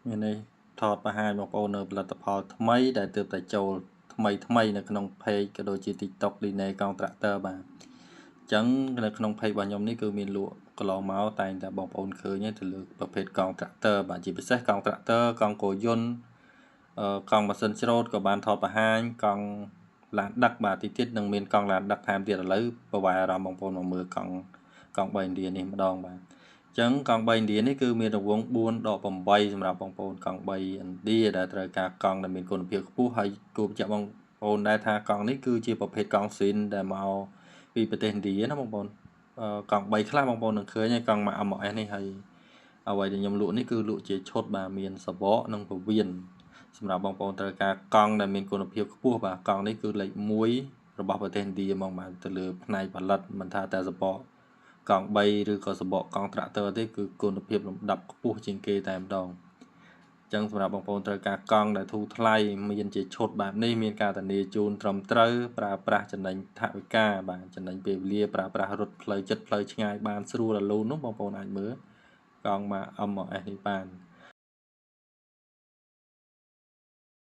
មាននេះថតបង្ហាញបងប្អូននៅផលិតផលថ្មីដែលទើបតែចូលថ្មីនៅក្នុង page ក៏ដូចជា TikTok លីណេកង់ត្រាក់ទ័របាទអញ្ចឹងនៅក្នុង page របស់ខ្ញុំនេះគឺមានលក់កន្លងមកតែងតែបងប្អូនឃើញទៅលើប្រភេទកង់ត្រាក់ទ័របាទជាពិសេសកង់ត្រាក់ទ័រកង់គោយន្តកង់ម៉ាស៊ីនច្រូតក៏បានថតបង្ហាញកង់ឡានដឹកបាទទីទៀតនឹងមានកង់ឡានដឹកថែមទៀតឥឡូវប្រវែអារម្មណ៍បងប្អូនមកមើលកង់3ឥណ្ឌានេះម្ដងបាទចឹងកង់3ឥណ្ឌានេះគឺមានរង្វង់4ដក8សម្រាប់បងប្អូនកង់3ឥណ្ឌាដែលត្រូវការកង់ដែលមានគុណភាពខ្ពស់ហើយគួរបញ្ជាក់បងប្អូនដែរថាកង់នេះគឺជាប្រភេទកង់ស៊ីនដែលមកពីប្រទេសឥណ្ឌាណាបងប្អូនកង់3ខ្លះបងប្អូននឹងឃើញហើយកង់ MOS នេះហើយអ្វីដែលខ្ញុំលក់នេះគឺលក់ជាឈុតបាទមានសបកនិងពវៀនសម្រាប់បងប្អូនត្រូវការកង់ដែលមានគុណភាពខ្ពស់បាទកង់នេះគឺលេខ1របស់ប្រទេសឥណ្ឌាហ្មងបាទទៅលើផ្នែកផលិតមិនថាតែសបកកង់3ឬក៏សបកកង់ត្រាក់ទ័រទេគឺគុណភាពលំដាប់ខ្ពស់ជាងគេតែម្ដងអញ្ចឹងសម្រាប់បងប្អូនត្រូវការកង់ដែលធូរថ្លៃមានជាឈុតបែបនេះមានការធានាជូនត្រឹមត្រូវប្រើប្រាស់ចំណេញថវិកាបាទចំណេញពេលវេលាប្រើប្រាស់រថផ្លូវចិត្តផ្លូវឆ្ងាយបានស្រួលរលូននោះបងប្អូនអាចមើលកង់មក MOS នេះបាន